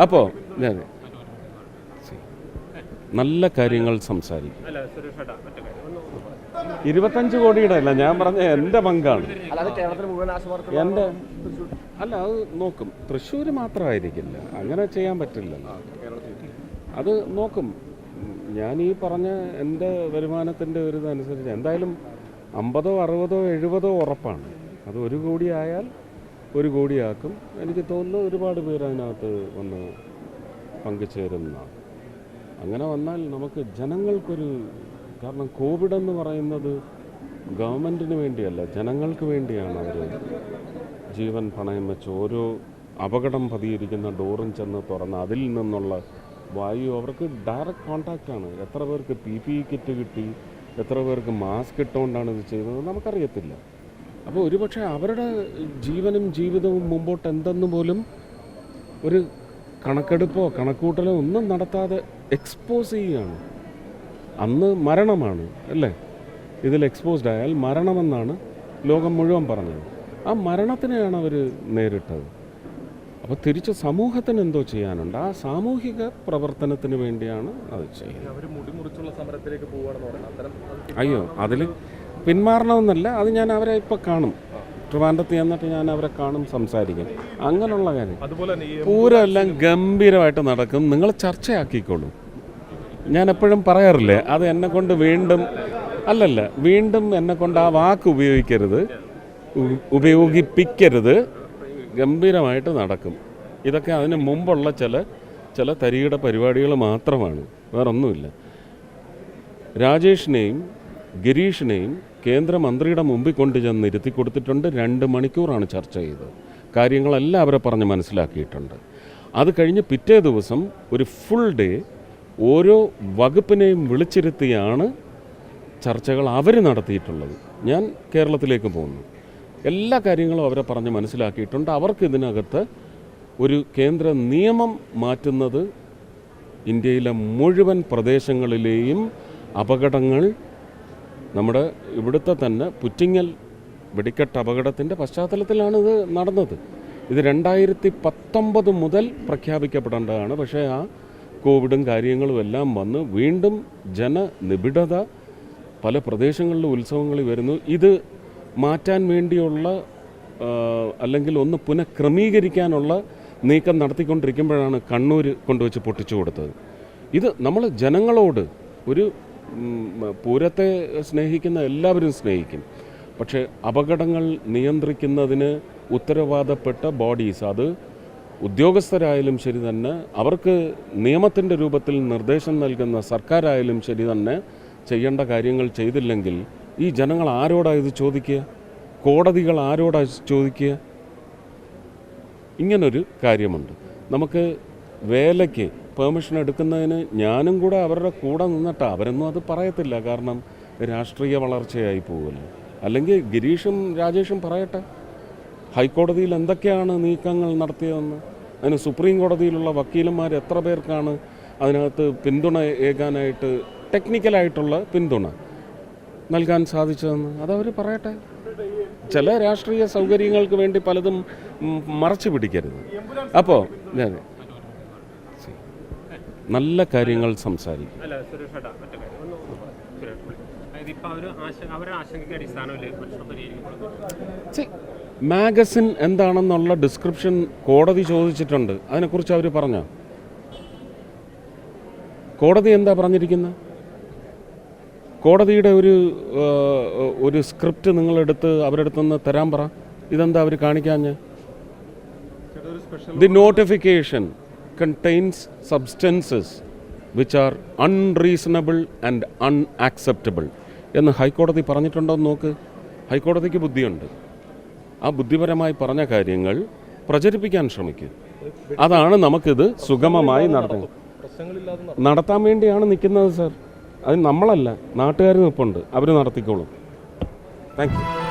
അപ്പോൾ നല്ല കാര്യങ്ങൾ സംസാരിക്കും. 25 കോടിയുടെ അല്ല, ഞാൻ പറഞ്ഞ എൻ്റെ പങ്കാണ്. എൻ്റെ അല്ല, അത് നോക്കും. തൃശ്ശൂർ മാത്രമായിരിക്കില്ല, അങ്ങനെ ചെയ്യാൻ പറ്റില്ല. അത് നോക്കും. ഞാൻ ഈ പറഞ്ഞ എൻ്റെ വരുമാനത്തിൻ്റെ ഒരു ഇതനുസരിച്ച് എന്തായാലും 50, 60, 70 ഉറപ്പാണ്. അത് 1 കോടി ആയാൽ 1 കോടിയാക്കും. എനിക്ക് തോന്നുന്നു ഒരുപാട് പേര് അതിനകത്ത് വന്ന് പങ്കുചേരുന്നതാണ്. അങ്ങനെ വന്നാൽ നമുക്ക് ജനങ്ങൾക്കൊരു, കാരണം കോവിഡ് എന്ന് പറയുന്നത് ഗവൺമെൻറ്റിന് വേണ്ടിയല്ല, ജനങ്ങൾക്ക് വേണ്ടിയാണ് അവർ ജീവൻ പണയം വെച്ച് ഓരോ അപകടം പതിയിരിക്കുന്ന ഡോറും ചെന്ന് തുറന്ന് അതിൽ നിന്നുള്ള വായു അവർക്ക് ഡയറക്റ്റ് കോണ്ടാക്റ്റാണ്. എത്ര പേർക്ക് PPE കിറ്റ് കിട്ടി, എത്ര പേർക്ക് മാസ്ക് ഇട്ടുകൊണ്ടാണ് ഇത് ചെയ്തത് നമുക്കറിയത്തില്ല. അപ്പോൾ ഒരുപക്ഷെ അവരുടെ ജീവനും ജീവിതവും മുമ്പോട്ട് എന്തെന്ന് പോലും ഒരു കണക്കെടുപ്പോ കണക്കൂട്ടലോ ഒന്നും നടത്താതെ എക്സ്പോസ് ചെയ്യുകയാണ്. അന്ന് മരണമാണ് അല്ലേ, ഇതിൽ എക്സ്പോസ്ഡ് ആയാൽ മരണമെന്നാണ് ലോകം മുഴുവൻ പറഞ്ഞത്. ആ മരണത്തിനെയാണ് അവർ നേരിട്ടത്. അപ്പോൾ തിരിച്ച് സമൂഹത്തിന് എന്തോ ചെയ്യാനുണ്ട്. ആ സാമൂഹിക പ്രവർത്തനത്തിന് വേണ്ടിയാണ് അത് ചെയ്യുന്നത്. അയ്യോ, അതിൽ പിന്മാറണമെന്നല്ല, അത് ഞാൻ അവരെ ഇപ്പോൾ കാണും. ട്രിവാൻഡ്രത്ത് ചെന്നിട്ട് ഞാൻ അവരെ കാണും, സംസാരിക്കും. അങ്ങനെയുള്ള കാര്യം പൂരം എല്ലാം ഗംഭീരമായിട്ട് നടക്കും. നിങ്ങൾ ചർച്ചയാക്കിക്കോളൂ. ഞാൻ എപ്പോഴും പറയാറില്ലേ, അത് എന്നെക്കൊണ്ട് വീണ്ടും എന്നെക്കൊണ്ട് ആ വാക്ക് ഉപയോഗിപ്പിക്കരുത്. ഗംഭീരമായിട്ട് നടക്കും. ഇതൊക്കെ അതിന് മുമ്പുള്ള ചില തരികിട പരിപാടികൾ മാത്രമാണ്, വേറൊന്നുമില്ല. രാജേഷിനെയും ഗിരീഷിനെയും കേന്ദ്രമന്ത്രിയുടെ മുമ്പിൽ കൊണ്ടുചെന്ന് ഇരുത്തി കൊടുത്തിട്ടുണ്ട്. 2 മണിക്കൂറാണ് ചർച്ച ചെയ്തത്. കാര്യങ്ങളെല്ലാം അവരെ പറഞ്ഞ് മനസ്സിലാക്കിയിട്ടുണ്ട്. അത് കഴിഞ്ഞ് പിറ്റേ ദിവസം ഒരു ഫുൾ ഡേ ഓരോ വകുപ്പിനെയും വിളിച്ചിരുത്തിയാണ് ചർച്ചകൾ അവർ നടത്തിയിട്ടുള്ളത്. ഞാൻ കേരളത്തിലേക്ക് പോകുന്നു. എല്ലാ കാര്യങ്ങളും അവരെ പറഞ്ഞ് മനസ്സിലാക്കിയിട്ടുണ്ട്. അവർക്ക് ഇതിനകത്ത് ഒരു കേന്ദ്ര നിയമം മാറ്റുന്നത് ഇന്ത്യയിലെ മുഴുവൻ പ്രദേശങ്ങളിലെയും അപകടങ്ങൾ, നമ്മുടെ ഇവിടുത്തെ തന്നെ പുറ്റിങ്ങൽ വെടിക്കെട്ട് അപകടത്തിൻ്റെ പശ്ചാത്തലത്തിലാണ് ഇത് നടന്നത്. ഇത് 2019 മുതൽ പ്രഖ്യാപിക്കപ്പെടേണ്ടതാണ്. പക്ഷേ ആ കോവിഡും കാര്യങ്ങളും എല്ലാം വന്ന് വീണ്ടും ജനനിബിഡത പല പ്രദേശങ്ങളിലും ഉത്സവങ്ങളിൽ വരുന്നു. ഇത് മാറ്റാൻ വേണ്ടിയുള്ള അല്ലെങ്കിൽ ഒന്ന് പുനഃക്രമീകരിക്കാനുള്ള നീക്കം നടത്തിക്കൊണ്ടിരിക്കുമ്പോഴാണ് കണ്ണൂർ കൊണ്ടുവച്ച് പൊട്ടിച്ചു കൊടുത്തത്. ഇത് നമ്മൾ ജനങ്ങളോട് ഒരു പൂരത്തെ സ്നേഹിക്കുന്ന എല്ലാവരും സ്നേഹിക്കും. പക്ഷേ അപകടങ്ങൾ നിയന്ത്രിക്കുന്നതിന് ഉത്തരവാദപ്പെട്ട ബോഡീസ്, അത് ഉദ്യോഗസ്ഥരായാലും ശരി തന്നെ, അവർക്ക് നിയമത്തിൻ്റെ രൂപത്തിൽ നിർദ്ദേശം നൽകുന്ന സർക്കാരായാലും ശരി തന്നെ ചെയ്യേണ്ട കാര്യങ്ങൾ ചെയ്തില്ലെങ്കിൽ ഈ ജനങ്ങൾ ആരോടാണ് ഇത് ചോദിക്കുക? കോടതികൾ ആരോടാണ് ചോദിക്കുക? ഇങ്ങനൊരു കാര്യമുണ്ട്. നമുക്ക് വേലയ്ക്ക് പെർമിഷൻ എടുക്കുന്നതിന് ഞാനും കൂടെ അവരുടെ കൂടെ നിന്നിട്ട് അവരൊന്നും അത് പറയത്തില്ല. കാരണം രാഷ്ട്രീയ വളർച്ചയായി പോകുമല്ലോ. അല്ലെങ്കിൽ ഗിരീഷും രാജേഷും പറയട്ടെ ഹൈക്കോടതിയിൽ എന്തൊക്കെയാണ് നീക്കങ്ങൾ നടത്തിയതെന്ന്. അതിന് സുപ്രീം കോടതിയിലുള്ള വക്കീലന്മാർ എത്ര പേർക്കാണ് അതിനകത്ത് പിന്തുണ ഏകാനായിട്ട്, ടെക്നിക്കലായിട്ടുള്ള പിന്തുണ നൽകാൻ സാധിച്ചതെന്ന് അതവർ പറയട്ടെ. ചില രാഷ്ട്രീയ സൗകര്യങ്ങൾക്ക് വേണ്ടി പലതും മറച്ചു പിടിക്കരുത്. അപ്പോൾ നല്ല കാര്യങ്ങൾ സംസാരിക്കും. മാഗസിൻ എന്താണെന്നുള്ള ഡിസ്ക്രിപ്ഷൻ കോടതി ചോദിച്ചിട്ടുണ്ട്. അതിനെക്കുറിച്ച് അവർ പറഞ്ഞോ? കോടതി എന്താ പറഞ്ഞിരിക്കുന്നത്? കോടതിയുടെ ഒരു സ്ക്രിപ്റ്റ് നിങ്ങളെടുത്ത് അവരുടെ അടുത്തുനിന്ന് തരാൻ പറ. ഇതെന്താ അവർ കാണിക്കാഞ്ഞ്? The notification contains substances which are unreasonable and unacceptable എന്ന് ഹൈക്കോടതി പറഞ്ഞിട്ടുണ്ടോ എന്ന് നോക്ക്. ഹൈക്കോടതിക്ക് ബുദ്ധിയുണ്ട്. ആ ബുദ്ധിപരമായി പറഞ്ഞ കാര്യങ്ങൾ പ്രചരിപ്പിക്കാൻ ശ്രമിക്കും. അതാണ് നമുക്കിത് സുഗമമായി നടത്താൻ വേണ്ടിയാണ് നിൽക്കുന്നത് സർ. അത് നമ്മളല്ല, നാട്ടുകാർ നിൽപ്പുണ്ട്, അവർ നടത്തിക്കോളും. Thank you.